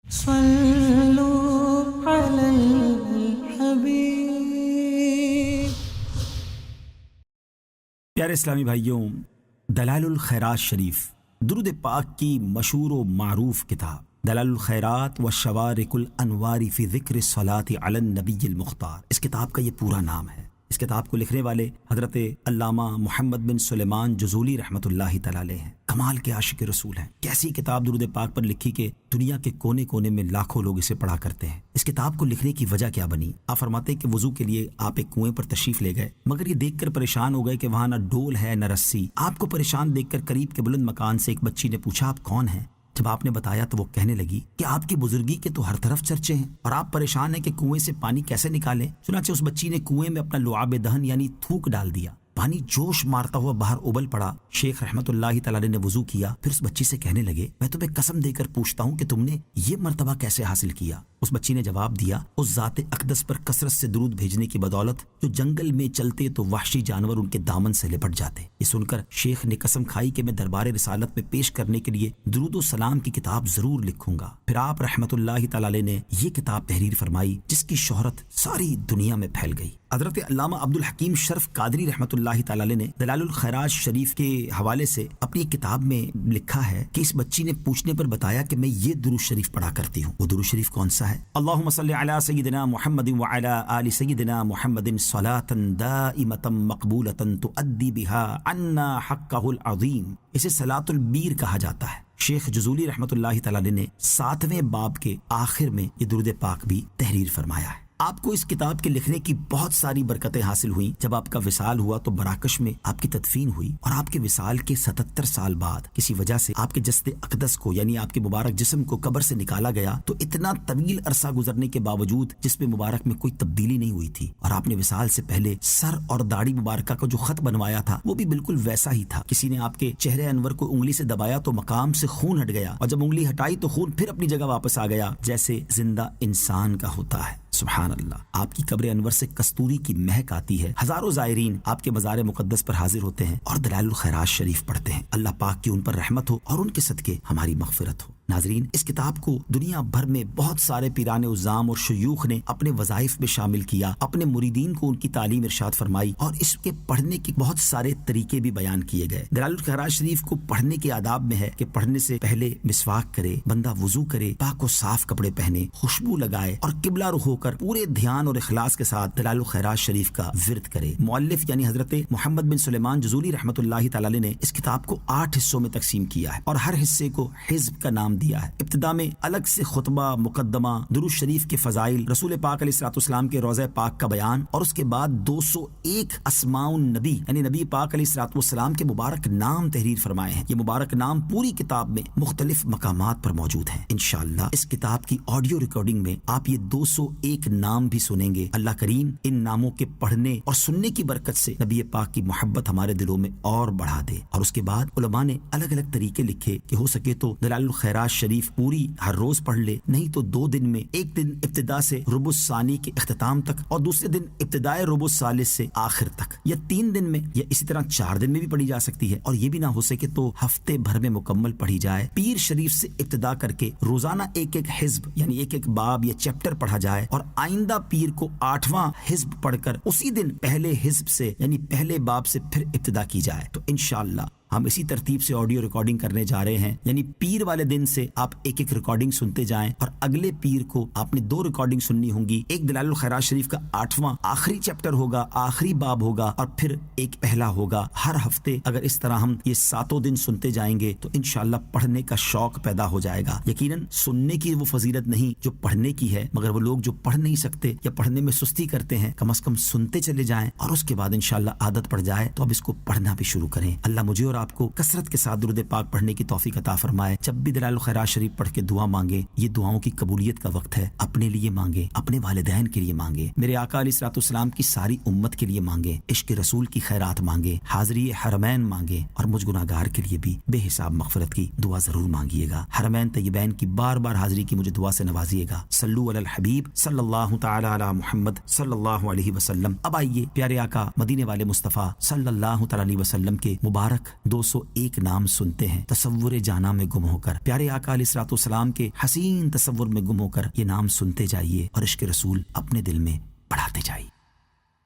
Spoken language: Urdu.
صلوا علی الحبیب۔ پیارے اسلامی بھائیوں، دلائل الخیرات شریف درود پاک کی مشہور و معروف کتاب دلائل الخیرات و شوارق الانوار فی ذکر الصلاۃ علی النبی المختار، اس کتاب کا یہ پورا نام ہے۔ اس کتاب کو لکھنے والے حضرت علامہ محمد بن سلیمان جزولی رحمۃ اللہ تعالی علیہ ہیں۔ کمال کے عاشق رسول ہیں۔ کیسی کتاب درود پاک پر لکھی کہ دنیا کے کونے کونے میں لاکھوں لوگ اسے پڑھا کرتے ہیں۔ اس کتاب کو لکھنے کی وجہ کیا بنی؟ آپ فرماتے ہیں کہ وضو کے لیے آپ ایک کنویں پر تشریف لے گئے، مگر یہ دیکھ کر پریشان ہو گئے کہ وہاں نہ ڈول ہے نہ رسی۔ آپ کو پریشان دیکھ کر قریب کے بلند مکان سے ایک بچی نے پوچھا آپ کون ہیں؟ جب آپ نے بتایا تو وہ کہنے لگی کہ آپ کی بزرگی کے تو ہر طرف چرچے ہیں اور آپ پریشان ہیں کہ کنویں سے پانی کیسے نکالیں۔ چنانچہ اس بچی نے کنویں میں اپنا لعاب دہن یعنی تھوک ڈال دیا، پانی جوش مارتا ہوا باہر ابل پڑا۔ شیخ رحمت اللہ تعالی نے وضو کیا، پھر اس بچی سے کہنے لگے میں تمہیں قسم دے کر پوچھتا ہوں کہ تم نے یہ مرتبہ کیسے حاصل کیا؟ اس بچی نے جواب دیا اس ذات اقدس پر کثرت سے درود بھیجنے کی بدولت جو جنگل میں چلتے تو وحشی جانور ان کے دامن سے لپٹ جاتے۔ یہ سن کر شیخ نے قسم کھائی کہ میں دربار رسالت میں پیش کرنے کے لیے درود و سلام کی کتاب ضرور لکھوں گا۔ پھر آپ رحمت اللہ تعالی نے یہ کتاب تحریر فرمائی جس کی شہرت ساری دنیا میں پھیل گئی۔ حضرت علامہ عبد الحکیم شرف قادری رحمت اللہ تعالی نے دلائل الخیرات شریف کے حوالے سے اپنی کتاب میں لکھا ہے کہ اس بچی نے پوچھنے پر بتایا کہ میں یہ درود شریف پڑھا کرتی ہوں۔ وہ درود شریف کون سا ہے؟ اللہم صلی علی سیدنا محمد وعلی آل سیدنا محمد صلاۃ دائمۃ مقبولۃ تؤدی بہا عنا حقہ العظیم۔ اسے صلاۃ البیر کہا جاتا ہے۔ شیخ جزولی رحمت اللہ تعالی نے 7ویں باب کے آخر میں یہ درود پاک بھی تحریر فرمایا ہے۔ آپ کو اس کتاب کے لکھنے کی بہت ساری برکتیں حاصل ہوئیں۔ جب آپ کا وصال ہوا تو مراکش میں آپ کی تدفین ہوئی اور آپ کے وصال کے 77 سال بعد کسی وجہ سے آپ کے جسد اقدس کو یعنی آپ کے مبارک جسم کو قبر سے نکالا گیا تو اتنا طویل عرصہ گزرنے کے باوجود جسم مبارک میں کوئی تبدیلی نہیں ہوئی تھی اور آپ نے وصال سے پہلے سر اور داڑھی مبارکہ کا جو خط بنوایا تھا وہ بھی بالکل ویسا ہی تھا۔ کسی نے آپ کے چہرے انور کو انگلی سے دبایا تو مقام سے خون ہٹ گیا اور جب انگلی ہٹائی تو خون پھر اپنی جگہ واپس آ گیا جیسے زندہ انسان کا ہوتا ہے۔ سبحان اللہ۔ آپ کی قبر انور سے کستوری کی مہک آتی ہے۔ ہزاروں زائرین آپ کے مزار مقدس پر حاضر ہوتے ہیں اور دلائل الخیرات شریف پڑھتے ہیں۔ اللہ پاک کی ان پر رحمت ہو اور ان کے صدقے ہماری مغفرت ہو۔ ناظرین، اس کتاب کو دنیا بھر میں بہت سارے پیران عظام اور شیوخ نے اپنے وظائف میں شامل کیا، اپنے مریدین کو ان کی تعلیم ارشاد فرمائی اور اس کے پڑھنے کے بہت سارے طریقے بھی بیان کیے گئے۔ دلائل الخیرات شریف کو پڑھنے کے آداب میں ہے کہ پڑھنے سے پہلے مسواک کرے، بندہ وضو کرے، پاک و صاف کپڑے پہنے، خوشبو لگائے اور قبلہ رخ ہو کر پورے دھیان اور اخلاص کے ساتھ دلائل الخیرات شریف کا ورد کرے۔ مؤلف یعنی حضرت محمد بن سلیمان جزولی رحمت اللہ تعالی نے اس کتاب کو 8 حصوں میں تقسیم کیا ہے اور ہر حصے کو حزب کا نام دیا ہے۔ ابتدا میں الگ سے خطبہ، مقدمہ، درود شریف کے فضائل، رسول پاک علیہ الصلوۃ والسلام کے روضہ پاک کا بیان اور اس کے بعد 201 اسماء النبی یعنی نبی پاک علیہ الصلوۃ والسلام کے مبارک نام تحریر فرمائے ہیں۔ یہ مبارک نام پوری کتاب میں مختلف مقامات پر موجود ہیں۔ انشاءاللہ اس کتاب کی آڈیو ریکارڈنگ میں آپ یہ 201 نام بھی سنیں گے۔ اللہ کریم ان ناموں کے پڑھنے اور سننے کی برکت سے نبی پاک کی محبت ہمارے دلوں میں اور بڑھا دے۔ اور اس کے بعد علماء نے الگ الگ طریقے لکھے کہ ہو سکے تو دلائل الخیرات شریف پوری ہر روز پڑھ لے، نہیں تو 2 دن میں، ایک دن ابتدا سے ربع الثانی کے اختتام تک اور دوسرے دن ابتدائے ربع الثالث سے آخر تک، یا 3 دن میں، یا اسی طرح 4 دن میں بھی پڑھی جا سکتی ہے۔ اور یہ بھی نہ ہو سکے تو ہفتے بھر میں مکمل پڑھی جائے۔ پیر شریف سے ابتدا کر کے روزانہ ایک ایک حزب یعنی ایک ایک باب یا چیپٹر پڑھا جائے اور آئندہ پیر کو 8واں حزب پڑھ کر اسی دن پہلے حزب سے یعنی پہلے باب سے پھر ابتدا کی جائے۔ تو انشاءاللہ ہم اسی ترتیب سے آڈیو ریکارڈنگ کرنے جا رہے ہیں، یعنی پیر والے دن سے آپ ایک ایک ریکارڈنگ سنتے جائیں اور اگلے پیر کو آپ نے 2 ریکارڈنگ سننی ہوں گی۔ ایک دلائل الخیرات شریف کا 8واں آخری چیپٹر ہوگا، آخری باب ہوگا اور پھر ایک پہلا ہوگا۔ ہر ہفتے اگر اس طرح ہم یہ 7 دن سنتے جائیں گے تو انشاءاللہ پڑھنے کا شوق پیدا ہو جائے گا۔ یقیناً سننے کی وہ فضیلت نہیں جو پڑھنے کی ہے، مگر وہ لوگ جو پڑھ نہیں سکتے یا پڑھنے میں سستی کرتے ہیں کم از کم سنتے چلے جائیں اور اس کے بعد انشاءاللہ عادت پڑ جائے تو اب اس کو پڑھنا بھی شروع کریں۔ اللہ مجھے اور آپ کو کثرت کے ساتھ درود پاک پڑھنے کی توفیق عطا فرمائے۔ جب بھی دلائل الخیرات شریف پڑھ کے دعا مانگے، یہ دعاؤں کی قبولیت کا وقت ہے۔ اپنے لیے مانگے، اپنے والدین کے لیے مانگے، میرے آقا علیہ الصلوۃ والسلام کی ساری امت کے لیے مانگے، عشق رسول کی خیرات مانگے، حاضری حرمین مانگے اور مجھ گناہگار کے لیے بھی بے حساب مغفرت کی دعا ضرور مانگیے گا۔ حرمین طیبین کی بار بار حاضری کی مجھے دعا سے نوازیے گا۔ صلو علی الحبیب صلی اللہ تعالی علی محمد صلی اللہ علیہ وسلم۔ اب آئیے پیارے آقا مدینے والے مصطفیٰ صلی اللہ تعالی علیہ وسلم کے مبارک 201 نام سنتے ہیں تصور جانا میں گم ہو کر، پیارے آقا علیہ الصلوۃ والسلام کے حسین تصور میں گم ہو کر یہ نام سنتے جائیے اور عشق رسول اپنے دل میں بڑھاتے جائیے۔